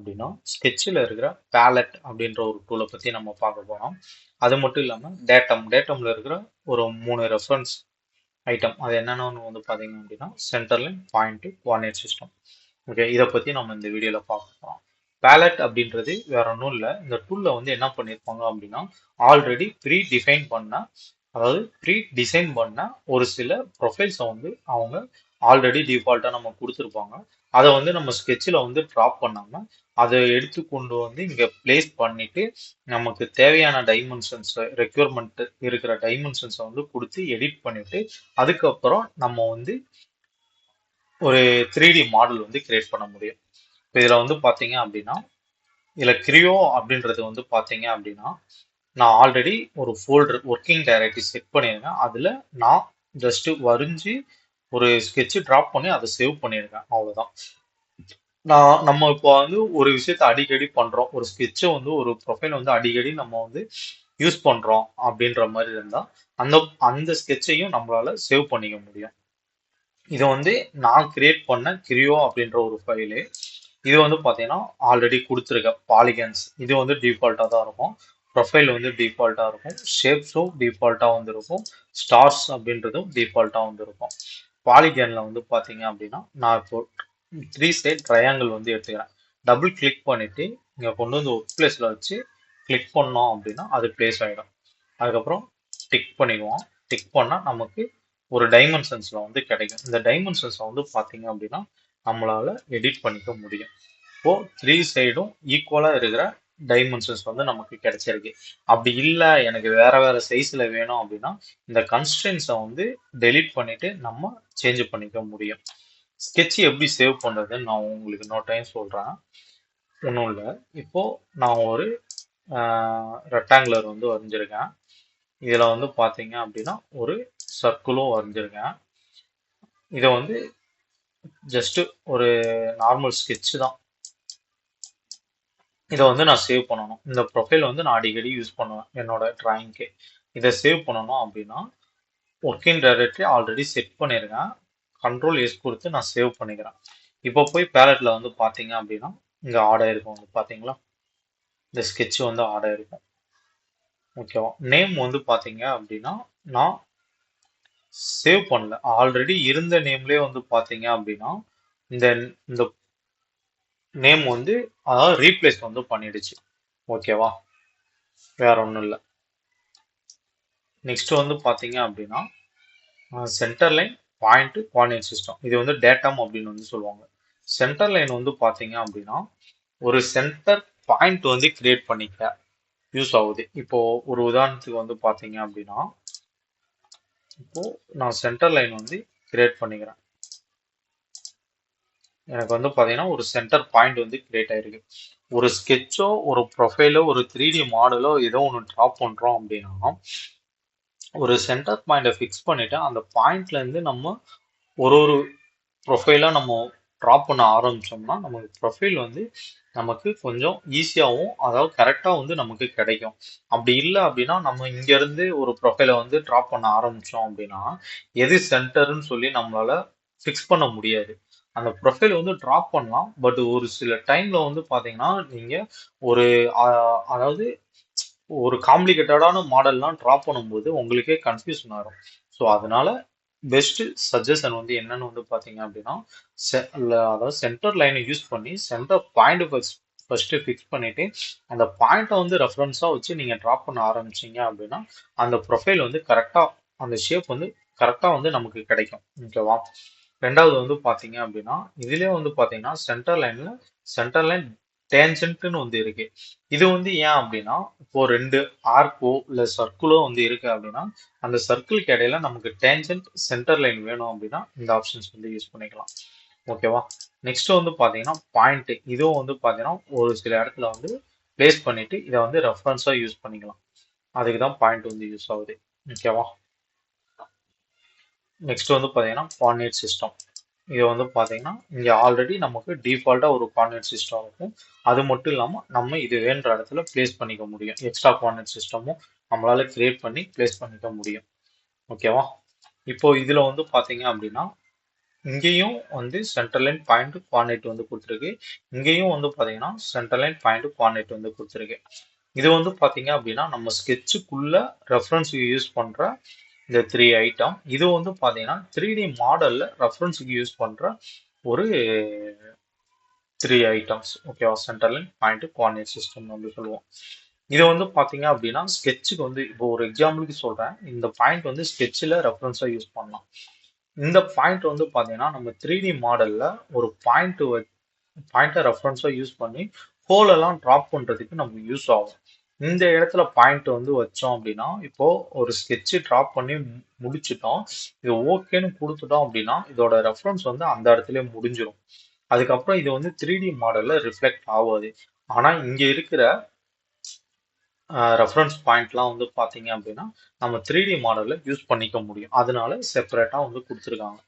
அப்படின்னா ஸ்கெட்சில் இருக்கிற பேலட் அப்படின்ற ஒரு டூலை பற்றி நம்ம பார்க்க போகிறோம். அது மட்டும் இல்லாமல் டேட்டமில் இருக்கிற ஒரு 3 ரெஃபரன்ஸ் ஐட்டம் அது என்னென்னு வந்து பார்த்தீங்க அப்படின்னா centreline, point, coordinate system. Okay, இதை பற்றி நம்ம இந்த வீடியோவில் பார்க்க போகிறோம். பேலட் அப்படின்றது வேற ஒன்றும் இல்லை. இந்த டூலில் வந்து என்ன பண்ணியிருப்பாங்க அப்படின்னா ஆல்ரெடி ப்ரீ டிசைன் பண்ண ஒரு சில ப்ரொஃபைல்ஸை வந்து அவங்க ஆல்ரெடி டிஃபால்ட்டாக நம்ம கொடுத்துருப்பாங்க. அதை வந்து நம்ம ஸ்கெட்சில் வந்து ட்ராப் பண்ணாமல் அதை எடுத்து கொண்டு வந்து இங்கே பிளேஸ் பண்ணிட்டு நமக்கு தேவையான ரெக்யர்மெண்ட் இருக்கிற டைமென்ஷன்ஸை வந்து கொடுத்து எடிட் பண்ணிட்டு அதுக்கப்புறம் நம்ம வந்து ஒரு 3D மாடல் வந்து கிரியேட் பண்ண முடியும். இப்போ இதில் வந்து பார்த்தீங்க அப்படின்னா இதில் கிரியோ அப்படின்றது வந்து பார்த்தீங்க அப்படின்னா நான் ஆல்ரெடி ஒரு ஃபோல்டர் ஒர்க்கிங் டைரக்டரி செட் பண்ணியிருக்கேன். அதில் நான் ஜஸ்ட் வரைஞ்சி ஒரு ஸ்கெட்ச் ட்ராப் பண்ணி அதை சேவ் பண்ணியிருக்கேன், அவ்வளோதான். நம்ம இப்போ வந்து ஒரு விஷயத்த அடிக்கடி பண்றோம், ஒரு ஸ்கெட்சை வந்து ஒரு ப்ரொஃபைல் வந்து அடிக்கடி நம்ம வந்து யூஸ் பண்றோம் அப்படின்ற மாதிரி இருந்தா அந்த அந்த ஸ்கெட்சையும் நம்மளால சேவ் பண்ணிக்க முடியும். இதை வந்து நான் கிரியேட் பண்ண கிரியோ அப்படின்ற ஒரு ஃபைலு. இது வந்து பார்த்தீங்கன்னா ஆல்ரெடி கொடுத்துருக்க பாலிகன்ஸ், இது வந்து டிஃபால்ட்டாக தான் இருக்கும். ப்ரொஃபைல் வந்து டிஃபால்ட்டாக இருக்கும், ஷேப்ஸும் டிஃபால்ட்டாக வந்து இருக்கும், ஸ்டார்ஸ் அப்படின்றதும் டிஃபால்ட்டாக வந்து இருக்கும். பாலிகனில் வந்து பார்த்தீங்க அப்படின்னா நான் இப்போ 3 சைட் ட்ரையாங்கிள் வந்து எடுத்துக்கிறேன். டபுள் கிளிக் பண்ணிட்டு இங்கே கொண்டு வந்து ஒர்க் பிளேஸில் வச்சு கிளிக் பண்ணோம் அப்படின்னா அது பிளேஸ் ஆகிடும். அதுக்கப்புறம் டிக் பண்ணிக்குவோம். டிக் பண்ணால் நமக்கு ஒரு டைமென்ஷன்ஸில் வந்து கிடைக்கும். இந்த டைமென்ஷன்ஸை வந்து பார்த்தீங்க அப்படின்னா நம்மளால எடிட் பண்ணிக்க முடியும். இப்போ 3 சைடும் ஈக்குவலாக இருக்கிற டைமென்ஷன்ஸ் வந்து நமக்கு கிடைச்சிருக்கு. அப்படி இல்லை எனக்கு வேற சைஸில் வேணும் அப்படின்னா இந்த கன்ஸ்ட்ரெயின்ஸை வந்து டெலீட் பண்ணிட்டு நம்ம சேஞ்ச் பண்ணிக்க முடியும். ஸ்கெட்ச் எப்படி சேவ் பண்ணுறதுன்னு நான் உங்களுக்கு இன்னொரு டைம் சொல்கிறேன். ஒன்றும் இல்லை, இப்போ நான் ஒரு ரெக்டாங்குலர் வந்து வரைஞ்சிருக்கேன். இதில் வந்து பார்த்தீங்க அப்படின்னா ஒரு சர்க்கிளும் வரைஞ்சிருக்கேன். இதை வந்து ஜஸ்ட் ஒரு நார்மல் ஸ்கெட்ச் தான். இதை வந்து நான் சேவ் பண்ணணும். இந்த ப்ரொஃபைல் வந்து நான் அடிக்கடி யூஸ் பண்ணுவேன் என்னோட டிராயிங்க்கு. இதை சேவ் பண்ணணும் அப்படின்னா ஒர்க்கிங் டைரக்டரி ஆல்ரெடி செட் பண்ணியிருக்கேன். Ctrl+S கொடுத்து நான் சேவ் பண்ணிக்கிறேன். இப்போ போய் பேலட்டில் வந்து பார்த்தீங்க அப்படின்னா இங்கே ஆட் ஆயிருக்கும், வந்து பார்த்தீங்களா, இந்த ஸ்கெட்ச் வந்து ஆட் ஆயிருக்கும். ஓகேவா? நேம் வந்து பார்த்தீங்க அப்படின்னா நான் சேவ் பண்ணல, ஆல்ரெடி இருந்த நேம்லேயே வந்து பார்த்தீங்க அப்படின்னா இந்த இந்த நேம் வந்து அதாவது ரீப்ளேஸ் வந்து பண்ணிடுச்சு. ஓகேவா? வேற ஒன்றும் இல்லை. நெக்ஸ்ட் வந்து பார்த்தீங்க அப்படின்னா centre line, point, coordinate system, இது வந்து டேட்டம் அப்படின்னு வந்து சொல்லுவாங்க. சென்டர் லைன் வந்து பார்த்தீங்க அப்படின்னா ஒரு சென்டர் பாயிண்ட் வந்து கிரியேட் பண்ணிக்க யூஸ் ஆகுது. இப்போ ஒரு உதாரணத்துக்கு வந்து பார்த்தீங்க அப்படின்னா இப்போ நான் சென்டர் லைன் வந்து கிரியேட் பண்ணிக்கிறேன். எனக்கு வந்து பார்த்தீங்கன்னா ஒரு சென்டர் பாயிண்ட் வந்து கிரியேட் ஆயிருக்கு. ஒரு ஸ்கெட்சோ ஒரு ப்ரொஃபைலோ ஒரு 3D மாடலோ ஏதோ ஒன்று ட்ராப் பண்ணுறோம் அப்படின்னா ஒரு சென்டர் பாயிண்டை ஃபிக்ஸ் பண்ணிட்டு அந்த பாயிண்ட்ல இருந்து நம்ம ஒரு ப்ரொஃபைலாக நம்ம ட்ராப் பண்ண ஆரம்பிச்சோம்னா நமக்கு ப்ரொஃபைல் வந்து நமக்கு கொஞ்சம் ஈஸியாகவும் அதாவது கரெக்டாக வந்து நமக்கு கிடைக்கும். அப்படி இல்லை அப்படின்னா நம்ம இங்கேருந்து ஒரு ப்ரொஃபைலை வந்து ட்ராப் பண்ண ஆரம்பித்தோம் அப்படின்னா எது சென்டர்னு சொல்லி நம்மளால ஃபிக்ஸ் பண்ண முடியாது. அந்த ப்ரொஃபைல் வந்து ட்ராப் பண்ணலாம், பட் ஒரு சில டைமில் வந்து பார்த்தீங்கன்னா நீங்கள் ஒரு அதாவது ஒரு காம்ப்ளிகேட்டடான மாடல்லாம் ட்ராப் பண்ணும்போது உங்களுக்கே கன்ஃபியூஷன் ஆகும். ஸோ அதனால பெஸ்ட் சஜஷன் வந்து என்னன்னு வந்து பார்த்தீங்க அப்படின்னா அதாவது சென்டர் லைனை யூஸ் பண்ணி சென்டர் பாயிண்ட் ஃபர்ஸ்ட் ஃபிக்ஸ் பண்ணிட்டு அந்த பாயிண்ட்டை வந்து ரெஃபரன்ஸாக வச்சு நீங்கள் ட்ராப் பண்ண ஆரம்பிச்சிங்க அப்படின்னா அந்த ப்ரொஃபைல் வந்து கரெக்டாக அந்த ஷேப் வந்து கரெக்டாக வந்து நமக்கு கிடைக்கும். ஓகேவா? ரெண்டாவது வந்து பார்த்தீங்க அப்படின்னா இதுலேயே வந்து பார்த்தீங்கன்னா சென்டர் லைன் டேஞ்சன்ட்னு வந்து இருக்கு. இது வந்து ஏன் அப்படின்னா இப்போ 2 ஆர்க்கோ இல்லை சர்க்கிளோ வந்து இருக்கு அப்படின்னா அந்த சர்க்கிளுக்கு இடையில நமக்கு டேஞ்சன்ட் சென்டர் லைன் வேணும் அப்படின்னா இந்த ஆப்ஷன்ஸ் வந்து யூஸ் பண்ணிக்கலாம். ஓகேவா? நெக்ஸ்ட் வந்து பார்த்தீங்கன்னா பாயிண்ட், இதுவும் வந்து பார்த்தீங்கன்னா ஒரு சில இடத்துல வந்து பிளேஸ் பண்ணிட்டு இதை வந்து ரெஃபரன்ஸாக யூஸ் பண்ணிக்கலாம். அதுக்கு தான் பாயிண்ட் வந்து யூஸ் ஆகுது. ஓகேவா? நெக்ஸ்ட் வந்து பார்த்தீங்கன்னா கோஆர்டினேட் சிஸ்டம். இது வந்து பார்த்தீங்கன்னா இங்கே ஆல்ரெடி நமக்கு டிஃபால்ட்டாக ஒரு கோஆர்டினேட் சிஸ்டம் இருக்கும். அது மட்டும் இல்லாமல் நம்ம இது வேண்ட இடத்துல பிளேஸ் பண்ணிக்க முடியும். எக்ஸ்ட்ரா கோஆர்டினேட் சிஸ்டமும் நம்மளால கிரியேட் பண்ணி பிளேஸ் பண்ணிக்க முடியும். ஓகேவா? இப்போ இதில் வந்து பார்த்தீங்க அப்படின்னா இங்கேயும் வந்து சென்டர் லைன் பாயிண்ட் கோஆர்டினேட் வந்து கொடுத்துருக்கு. இங்கேயும் வந்து பாத்தீங்கன்னா சென்டர் லைன் பாயிண்ட் கோஆர்டினேட் வந்து கொடுத்துருக்கு. இது வந்து பாத்தீங்க அப்படின்னா நம்ம ஸ்கெட்சுக்குள்ள ரெஃபரன்ஸுக்கு யூஸ் பண்ற இந்த 3 ஐட்டம். இது வந்து பாத்தீங்கன்னா 3D மாடல்ல ரெஃபரன்ஸுக்கு யூஸ் பண்ற ஒரு 3 ஐட்டம்ஸ். ஓகேவா? Centre line point coordinate system வந்து சொல்லுவோம். இது வந்து பாத்தீங்க அப்படின்னா ஸ்கெட்சுக்கு வந்து இப்போ ஒரு எக்ஸாம்பிளுக்கு சொல்றேன். இந்த பாயிண்ட் வந்து ஸ்கெட்சில் ரெஃபரன்ஸா யூஸ் பண்ணலாம். இந்த பாயிண்ட் வந்து பாத்தீங்கன்னா நம்ம 3D மாடல்ல ஒரு பாயிண்ட்டை ரெஃபரன்ஸா யூஸ் பண்ணி ஹோல் எல்லாம் டிராப் பண்றதுக்கு நமக்கு யூஸ் ஆகும். இந்த இடத்துல பாயிண்ட் வந்து வச்சோம் அப்படின்னா இப்போ ஒரு ஸ்கெட்ச் டிராப் பண்ணி முடிச்சிட்டோம். இது ஓகேன்னு கொடுத்துட்டோம் அப்படின்னா இதோட ரெஃபரன்ஸ் வந்து அந்த இடத்துல முடிஞ்சிடும். அதுக்கப்புறம் இது வந்து 3D மாடல்ல ரிஃப்ளெக்ட் ஆகாது. ஆனா இங்க இருக்கிற ரெஃபரன்ஸ் பாயிண்ட்லாம் வந்து பாத்தீங்க அப்படின்னா நம்ம 3D மாடல்ல யூஸ் பண்ணிக்க முடியும். அதனால செப்பரேட்டா வந்து கொடுத்துருக்காங்க.